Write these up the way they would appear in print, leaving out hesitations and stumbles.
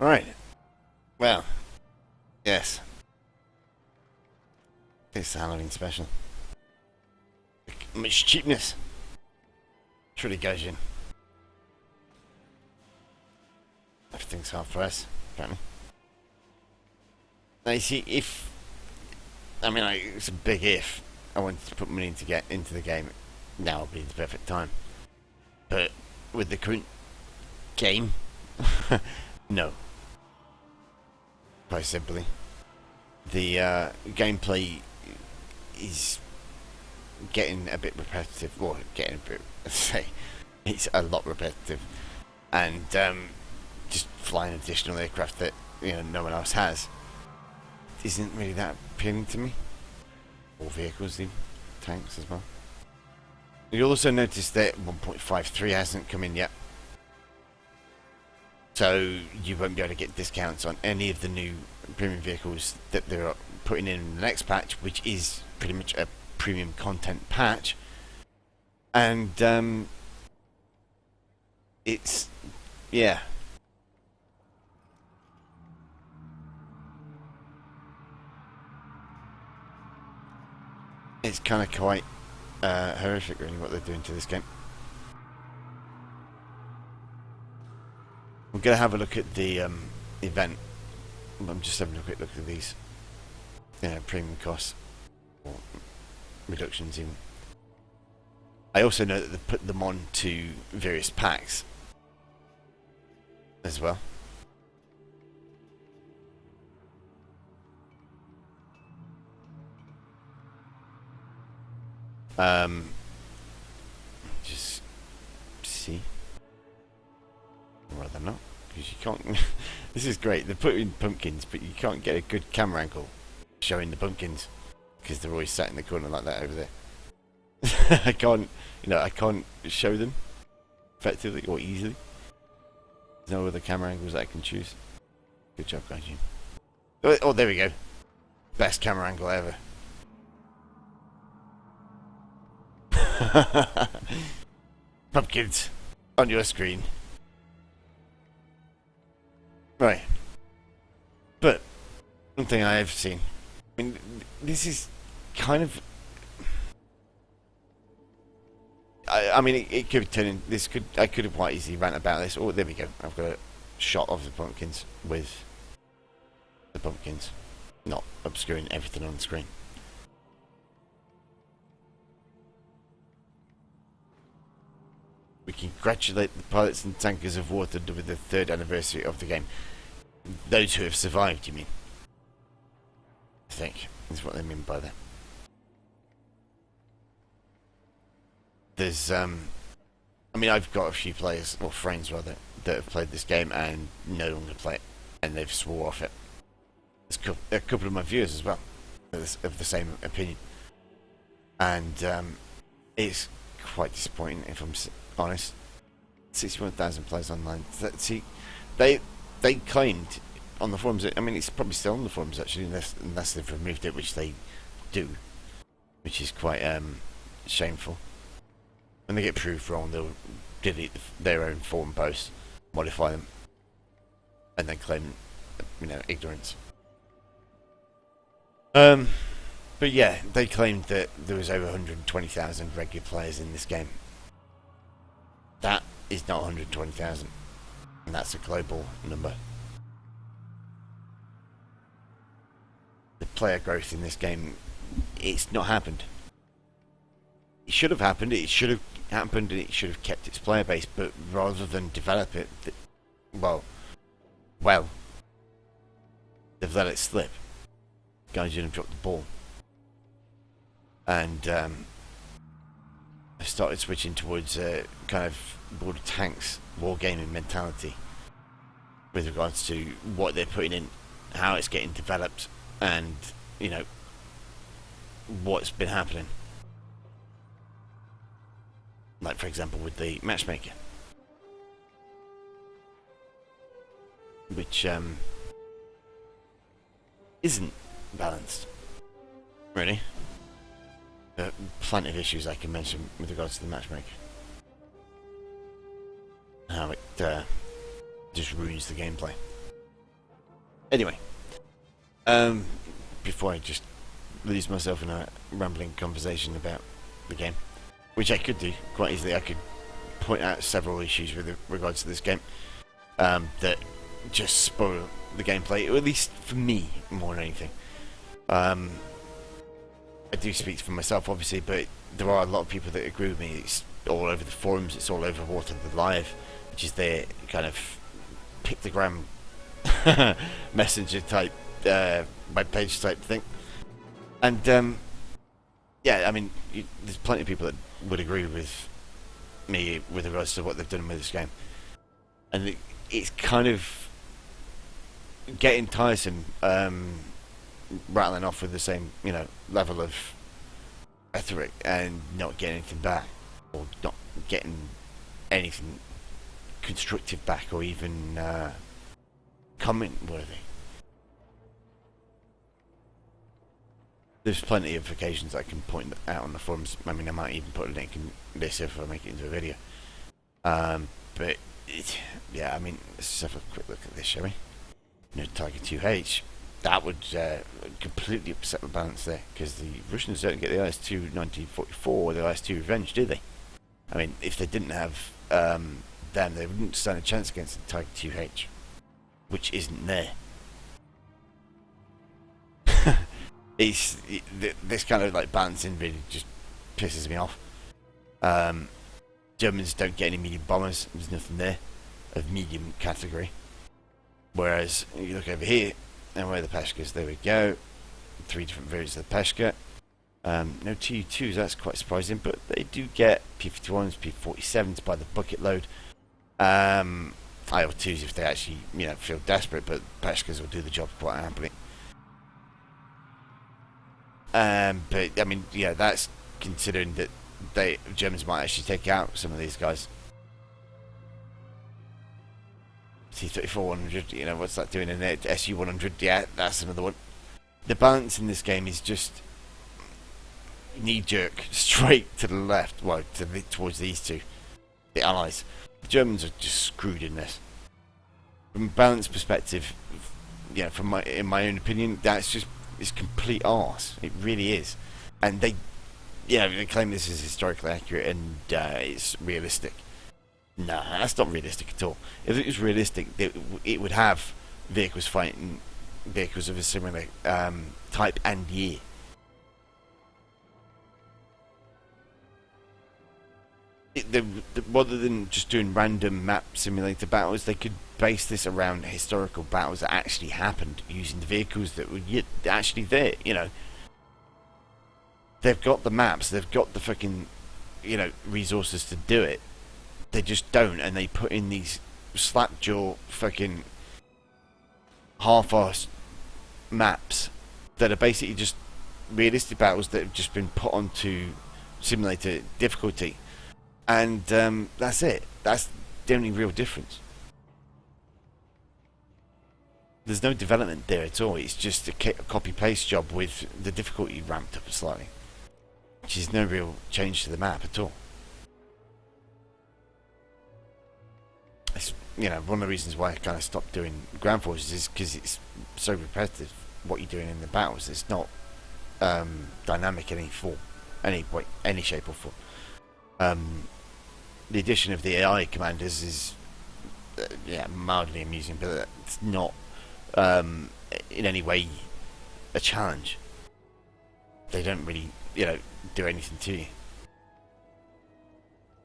Alright. Well, yes. It's the Halloween special. Much cheapness. Truly Gaijin. Everything's half price, apparently. Now you see, if... I mean, it's a big if. I wanted to put money to get into the game. Now would be the perfect time. But with the current game, no. Quite simply. The gameplay is getting a bit repetitive. Well, getting a bit... say, it's a lot repetitive. And just flying additional aircraft that no one else has isn't really that appealing to me. Or vehicles, even tanks as well. You'll also notice that 1.53 hasn't come in yet, so you won't be able to get discounts on any of the new premium vehicles that they're putting in the next patch, which is pretty much a premium content patch. And it's yeah. It's kind of quite horrific, really, what they're doing to this game. I'm going to have a look at the event. I'm just having a quick look at these premium costs, or reductions even. I also know that they put them on to various packs as well. Just see. Or rather not, because you can't... This is great, they're putting pumpkins, but you can't get a good camera angle showing the pumpkins, because they're always sat in the corner like that over there. I can't show them effectively or easily. There's no other camera angles that I can choose. Good job, Gaijin. Oh, there we go. Best camera angle ever. Pumpkins on your screen. Right. But one thing I have seen, I mean, this is kind of... I mean, it could turn in... I could have quite easily rant about this. Oh, there we go. I've got a shot of the pumpkins with the pumpkins, not obscuring everything on the screen. We congratulate the pilots and tankers of Waterloo with the 3rd anniversary of the game. Those who have survived, you mean? I think is what they mean by that. There's, I mean, I've got a few players, or friends rather, that have played this game and no longer play it, and they've swore off it. There's a couple of my viewers as well of the same opinion, and it's quite disappointing, if I'm honest. 61,000 players online. See, they claimed on the forums. I mean, it's probably still on the forums actually, unless they've removed it, which they do, which is quite shameful. When they get proved wrong, they'll delete their own forum posts, modify them, and then claim, ignorance. But yeah, they claimed that there was over 120,000 regular players in this game. That is not 120,000, and that's a global number. The player growth in this game, it's not happened. It should have happened. It should have happened, and it should have kept its player base. But rather than develop it, well, they've let it slip. Gaijin have dropped the ball, and I started switching towards a kind of World of Tanks wargaming mentality with regards to what they're putting in, how it's getting developed, and what's been happening. Like, for example, with the matchmaker, which isn't balanced, really. There are plenty of issues I can mention with regards to the matchmaker. How it just ruins the gameplay. Anyway, before I just lose myself in a rambling conversation about the game, which I could do quite easily, I could point out several issues with regards to this game that just spoil the gameplay, or at least for me more than anything. I do speak for myself, obviously, but there are a lot of people that agree with me. It's all over the forums, it's all over Water the Live, which is their kind of pictogram messenger type web page type thing. And yeah, I mean, there's plenty of people that would agree with me with regards to what they've done with this game, and it's kind of getting tiresome rattling off with the same, you know, level of rhetoric and not getting anything back, or not getting anything constructive back, or even comment worthy. There's plenty of occasions I can point out on the forums. I mean, I might even put a link in this if I make it into a video. But yeah, I mean, let's just have a quick look at this, shall we? No Tiger 2H. That would completely upset the balance there, because the Russians don't get the IS-2 1944 or the IS-2 Revenge, do they? I mean, if they didn't have them, they wouldn't stand a chance against the Tiger 2H, which isn't there. This kind of like balancing really just pisses me off. Germans don't get any medium bombers. There's nothing there of medium category. Whereas you look over here, and where are the Peshkas? There we go. 3 different variants of the Peshka. No Tu-2s, that's quite surprising, but they do get P-51s, P-47s by the bucket load. IL-2s if they actually, you know, feel desperate, but Peshkas will do the job quite happily. But I mean, yeah, that's considering that Germans might actually take out some of these guys. T-34-100, you know, what's that doing in there? Su-100, yeah, that's another one. The balance in this game is just knee-jerk, straight to the left, well, towards these two, the Allies. The Germans are just screwed in this. From a balance perspective, yeah, in my own opinion, that's just, it's complete arse. It really is. And they claim this is historically accurate and it's realistic. Nah, that's not realistic at all. If it was realistic, it would have vehicles fighting vehicles of a similar type and year. Rather than just doing random map simulator battles, they could base this around historical battles that actually happened using the vehicles that were actually there, you know. They've got the maps, they've got the fucking, you know, resources to do it. They just don't, and they put in these slapjaw fucking half-assed maps that are basically just realistic battles that have just been put onto simulator difficulty. And that's it. That's the only real difference. There's no development there at all. It's just a copy-paste job with the difficulty ramped up slightly, which is no real change to the map at all. It's, you know, one of the reasons why I kind of stopped doing ground forces is because it's so repetitive. What you're doing in the battles, it's not dynamic in any form, any way, any shape or form. The addition of the AI commanders is yeah, mildly amusing, but it's not in any way a challenge. They don't really, you know, do anything to you.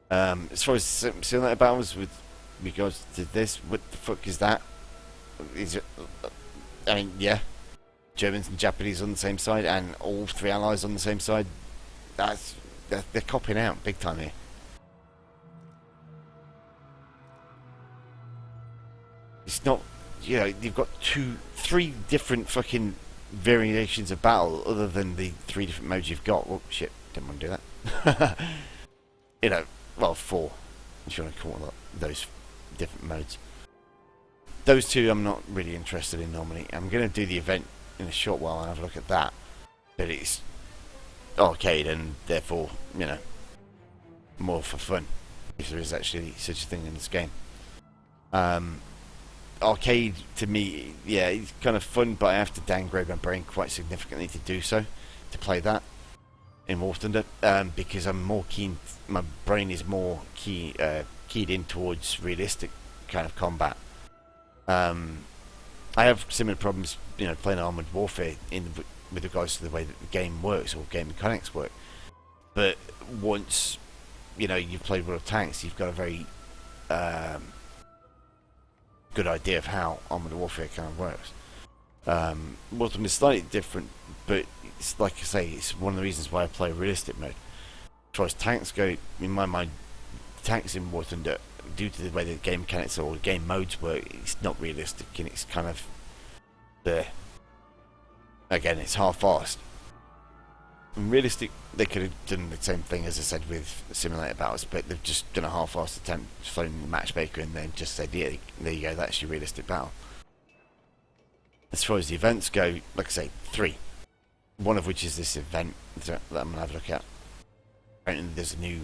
As far as simulator battles with regards to this, what the fuck is that? Is it? I mean, yeah, Germans and Japanese on the same side, and all 3 allies on the same side. They're copying out big time here. It's not, you know, you've got 3 different fucking variations of battle other than the 3 different modes you've got. Oh shit, didn't want to do that. You know, well, 4 if you want to call those different modes. Those 2 I'm not really interested in normally. I'm going to do the event in a short while and have a look at that, but it's arcade and therefore, you know, more for fun, if there is actually such a thing in this game. arcade to me, yeah, it's kind of fun, but I have to downgrade my brain quite significantly to do so, to play that in War Thunder, because I'm more keen. My brain is more keyed in towards realistic kind of combat. I have similar problems, playing Armored Warfare with regards to the way that the game works or game mechanics work. But once you've played World of Tanks, you've got a very good idea of how Armored Warfare kind of works. War Thunder is slightly different, but it's like I say, it's one of the reasons why I play realistic mode. As far as tanks go, in my mind, tanks in War Thunder, due to the way the game mechanics or the game modes work, it's not realistic, and it's kind of again, it's half-assed. In realistic, they could have done the same thing as I said with simulator battles, but they've just done a half-assed attempt, thrown the matchmaker and then just said, yeah, there you go, that's your realistic battle. As far as the events go, like I say, 3. One of which is this event that I'm going to have a look at. Apparently there's a new,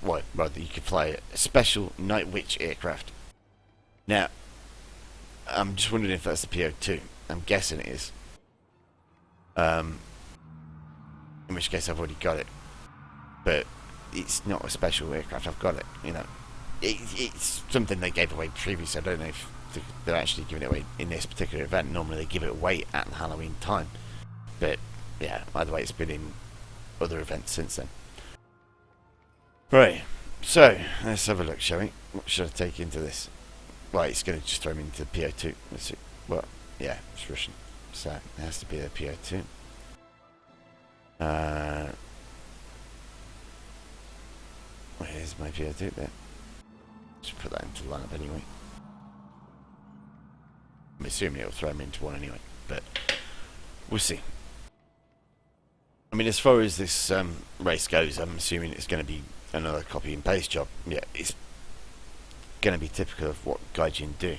well, rather, you can fly a special Night Witch aircraft. Now, I'm just wondering if that's the PO2. I'm guessing it is. In which case I've already got it. But it's not a special aircraft, I've got it, It's something they gave away previously. I don't know if they're actually giving it away in this particular event. Normally they give it away at the Halloween time. But, yeah, either way, it's been in other events since then. Right, so, let's have a look, shall we? What should I take into this? Well, it's going to just throw me into the PO2. Let's see. Well, yeah, it's Russian. So, it has to be the PO2. Where's my PO2 there? Just put that into the lineup anyway. I'm assuming it'll throw me into one anyway, but we'll see. I mean, as far as this race goes, I'm assuming it's going to be another copy and paste job. Yeah, it's going to be typical of what Gaijin do.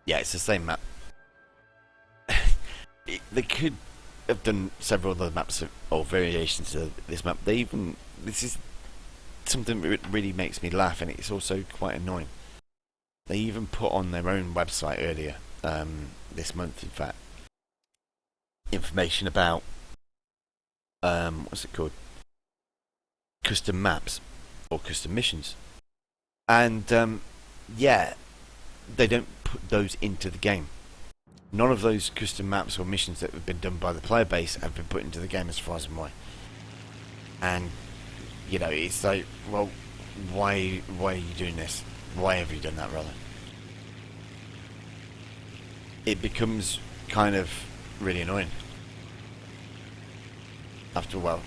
Yeah, it's the same map. They could have done several other maps or variations of this map. This is something that really makes me laugh, and it's also quite annoying. They even put on their own website earlier, this month in fact, information about what's it called? Custom maps or custom missions. And yeah, they don't put those into the game. None of those custom maps or missions that have been done by the player base have been put into the game, as far as I'm aware. And it's like, well, why are you doing this? Why have you done that, rather? It becomes kind of really annoying. After a while,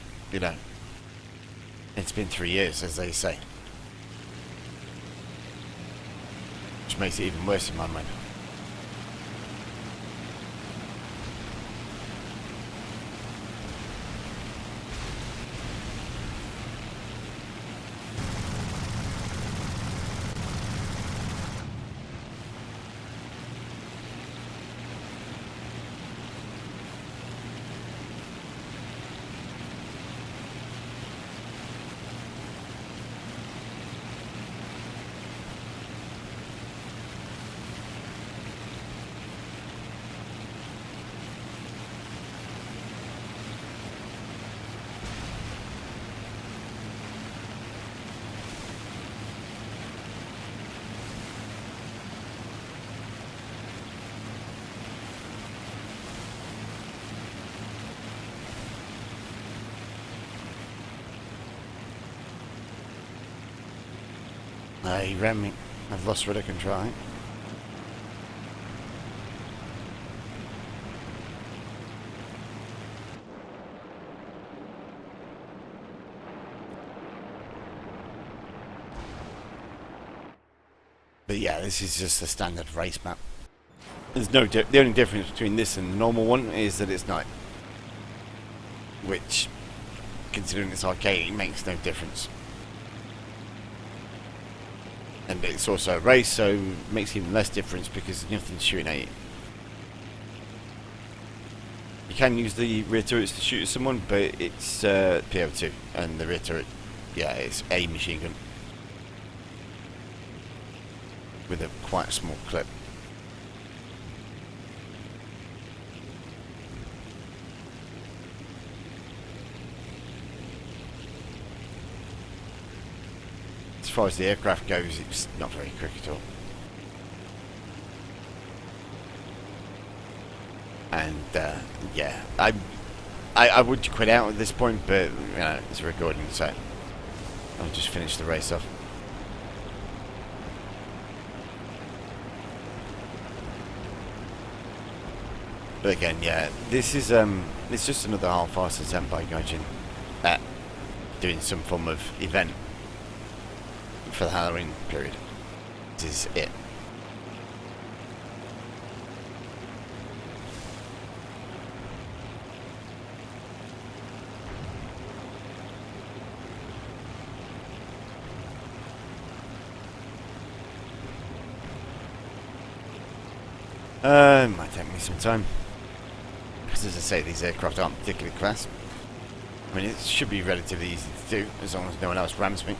it's been 3 years, as they say. Which makes it even worse in my mind. He ran me. I've lost rudder control. But yeah, this is just a standard race map. There's the only difference between this and the normal one is that it's night. Which, considering it's arcade, it makes no difference. And it's also a race, so it makes even less difference because nothing's shooting at you. You can use the rear turrets to shoot at someone, but it's PO2, and the rear turret yeah, it's a machine gun with a quite small clip. As far as the aircraft goes, it's not very quick at all. And yeah, I would quit out at this point, but you know, it's a recording, so I'll just finish the race off. But again, yeah, this is it's just another half-assed attempt by Gaijin at doing some form of event for the Halloween period. This is it. Might take me some time. Because as I say, these aircraft aren't particularly fast. I mean, it should be relatively easy to do, as long as no one else rams me.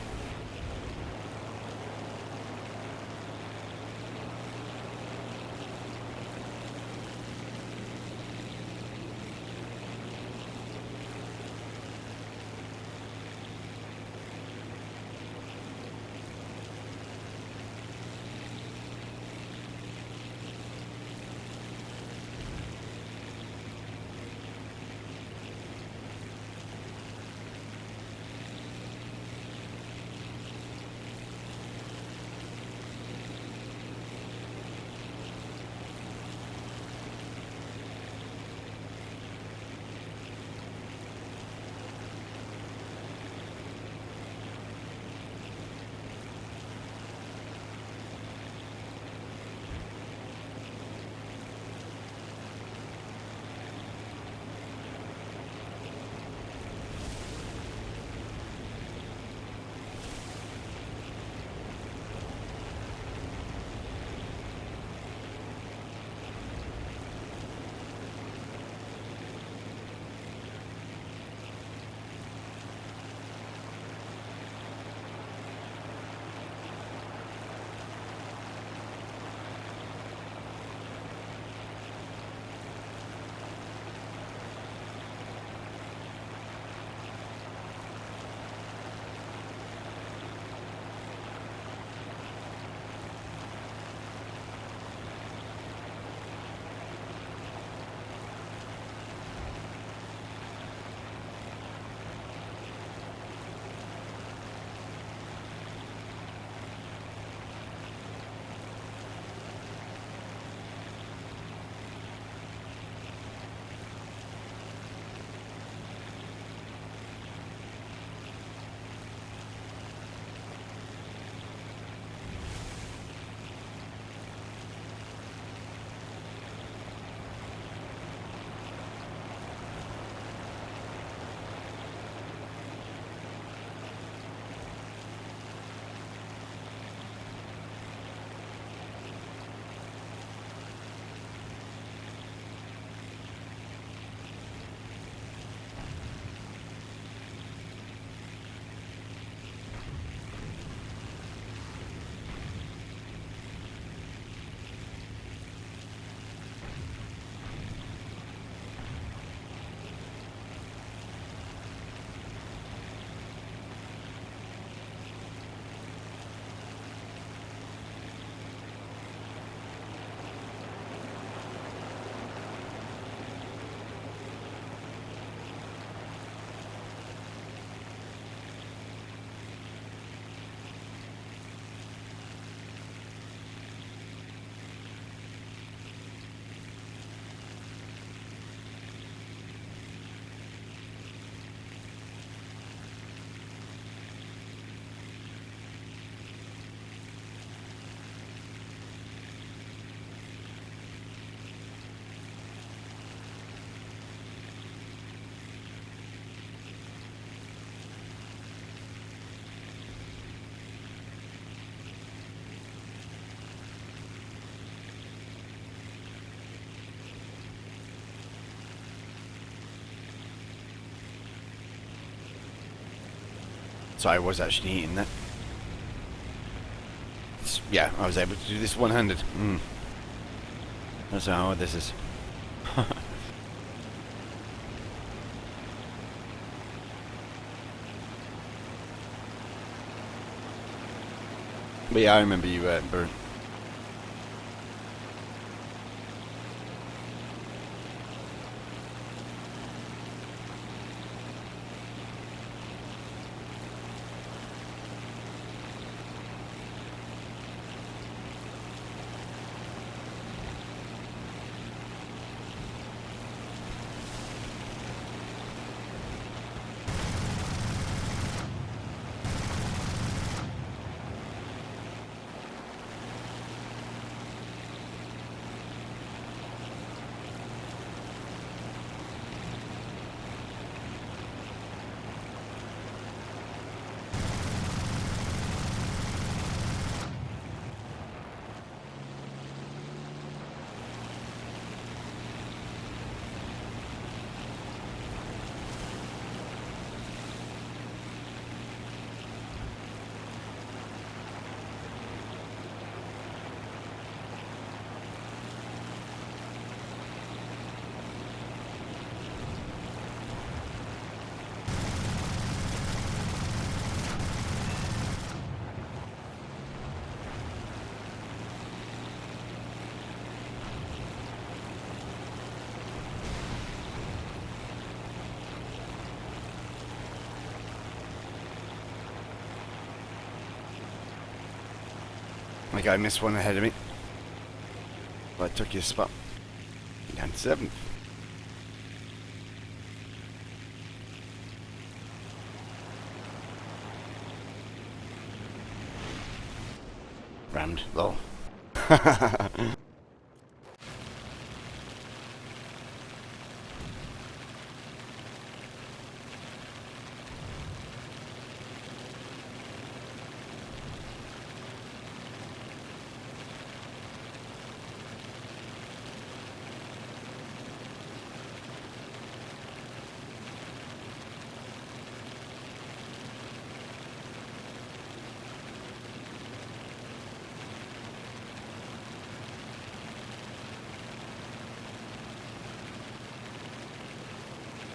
So I was actually eating that. Yeah, I was able to do this one-handed. That's how hard this is. But yeah, I remember you, Burn. My guy missed one ahead of me. But I took his spot. Down to 7th. Rammed. Lol.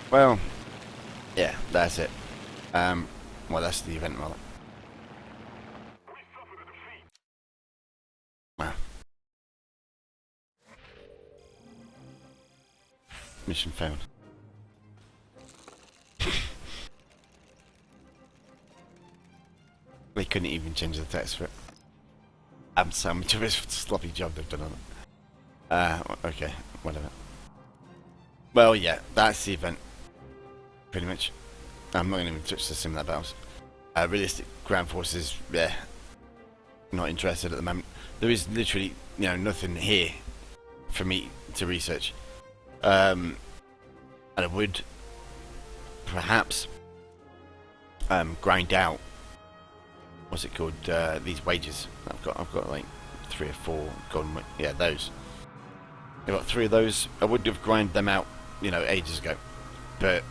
Well, yeah, that's it. Well, that's the event, rather. Wow. Mission failed. They couldn't even change the text for it. I'm so much of a sloppy job they've done on it. Okay, whatever. Well, yeah, that's the event. Pretty much. I'm not going to even touch the similar battles. Realistic ground forces, yeah, not interested at the moment. There is literally, nothing here for me to research. And I would perhaps grind out, what's it called, these wages. I've got like 3 or 4 golden, yeah, those. I've got 3 of those. I would have grinded them out, ages ago. But,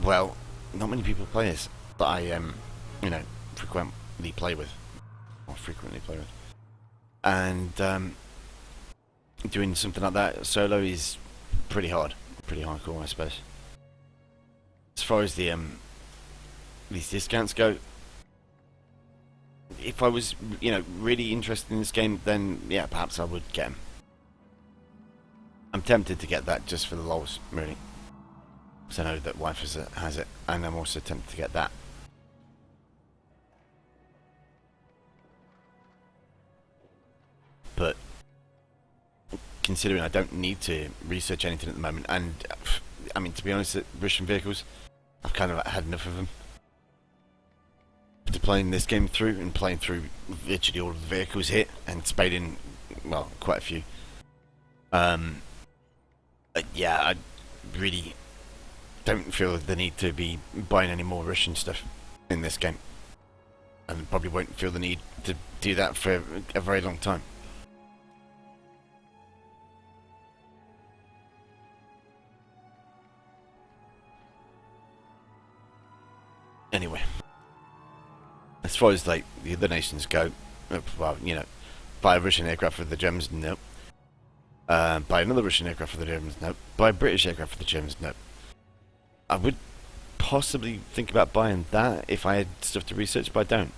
well, not many people play this that I, frequently play with. And, doing something like that solo is pretty hard. Pretty hardcore, I suppose. As far as the, these discounts go, if I was, really interested in this game, then, yeah, perhaps I would get them. I'm tempted to get that just for the lols, really. Because I know that wife has it, and I'm also tempted to get that. But considering I don't need to research anything at the moment, and I mean, to be honest, Russian vehicles, I've kind of had enough of them. After playing this game through and playing through virtually all of the vehicles here and spading, well, quite a few. Yeah, I really don't feel the need to be buying any more Russian stuff in this game, and probably won't feel the need to do that for a very long time. Anyway, as far as like the other nations go, well, you know, buy a Russian aircraft for the Germans, nope. Buy another Russian aircraft for the Germans, nope. Buy a British aircraft for the Germans, nope. I would possibly think about buying that if I had stuff to research, but I don't.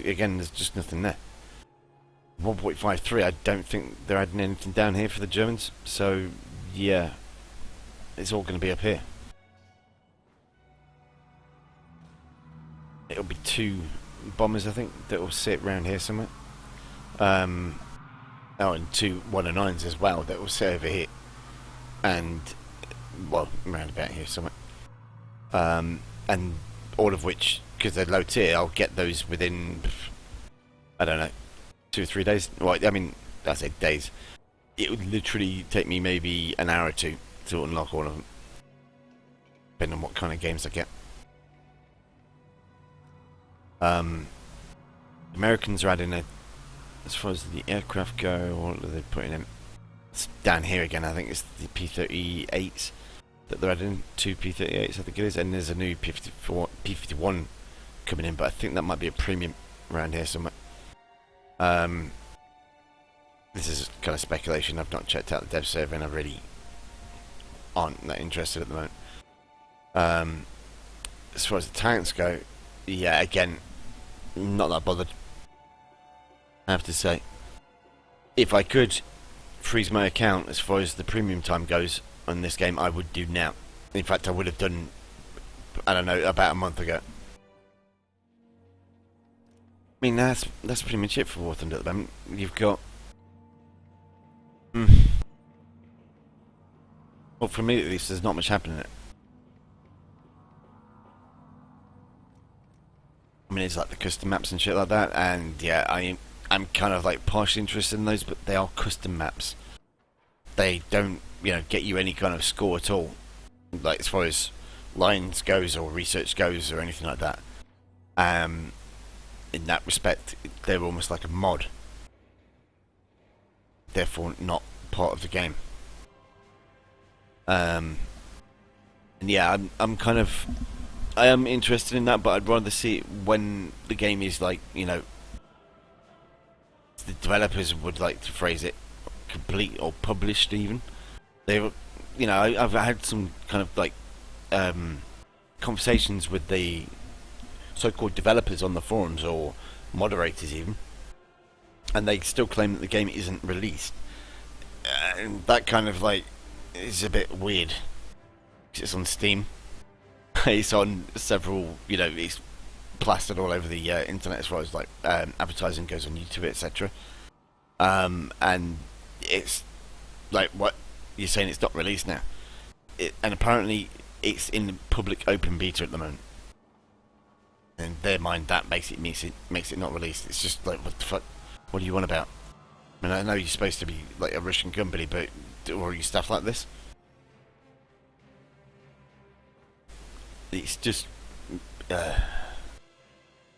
Again, there's just nothing there. 1.53, I don't think they're adding anything down here for the Germans, so yeah, it's all going to be up here. It'll be 2 bombers, I think, that will sit around here somewhere. Oh, and 2 109s as well that will sit over here, and well, around about here somewhere. And all of which, because they're low tier, I'll get those within, I don't know, 2 or 3 days. Well, I mean, I say days. It would literally take me maybe an hour or 2 to unlock all of them, depending on what kind of games I get. Americans are adding a, as far as the aircraft go, what are they putting in? It's down here again, I think it's the P-38s that they're adding, 2 P-38s I think it is, and there's a new P-51 coming in, but I think that might be a premium around here somewhere. This is kind of speculation. I've not checked out the dev server and I really aren't that interested at the moment. As far as the tanks go, yeah, again, not that bothered, I have to say. If I could freeze my account as far as the premium time goes on this game, I would do now. In fact, I would have done, I don't know, about a month ago. I mean, that's pretty much it for War Thunder at the moment. You've got... Well, for me at least, there's not much happening in it. I mean, it's like the custom maps and shit like that, and yeah, I'm kind of like partially interested in those, but they are custom maps. They don't, you know, get you any kind of score at all, like as far as lines goes or research goes or anything like that. In that respect, they're almost like a mod, therefore not part of the game. And yeah, I'm kind of, I am interested in that, but I'd rather see it when the game is like, you know, the developers would like to phrase it, complete or published even. They, you know, I've had some kind of like conversations with the so-called developers on the forums, or moderators even, and they still claim that the game isn't released, and that kind of like is a bit weird. It's on Steam, it's on several, you know, it's plastered all over the internet as far as like advertising goes on YouTube, etc. And it's like, what, you're saying it's not released now? And apparently it's in the public open beta at the moment. In their mind, that makes it not released. It's just like, what the fuck? What do you want about? I mean, I know you're supposed to be like a Russian company, but do all you stuff like this? It's just,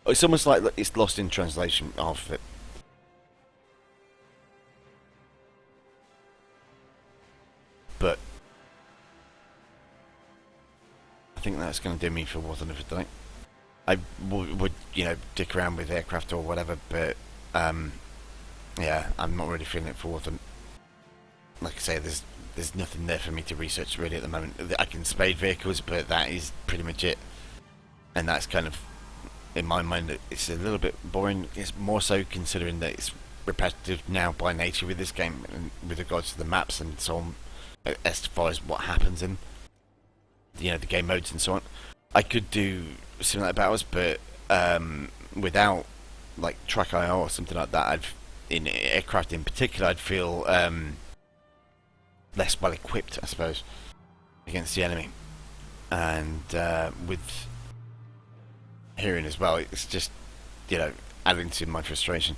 it's almost like it's lost in translation, half of it. But I think that's going to do me for War Thunder for tonight. I would, you know, dick around with aircraft or whatever, but yeah, I'm not really feeling it for War Thunder. Like I say, there's nothing there for me to research really at the moment. I can spade vehicles, but that is pretty much it. And that's kind of, in my mind, it's a little bit boring. It's more so considering that it's repetitive now by nature with this game, and with regards to the maps and so on, as far as what happens in, you know, the game modes and so on. I could do simulator battles, but without like track IO or something like that, in aircraft in particular, I'd feel less well equipped, I suppose, against the enemy. And with hearing as well, it's just, you know, adding to my frustration.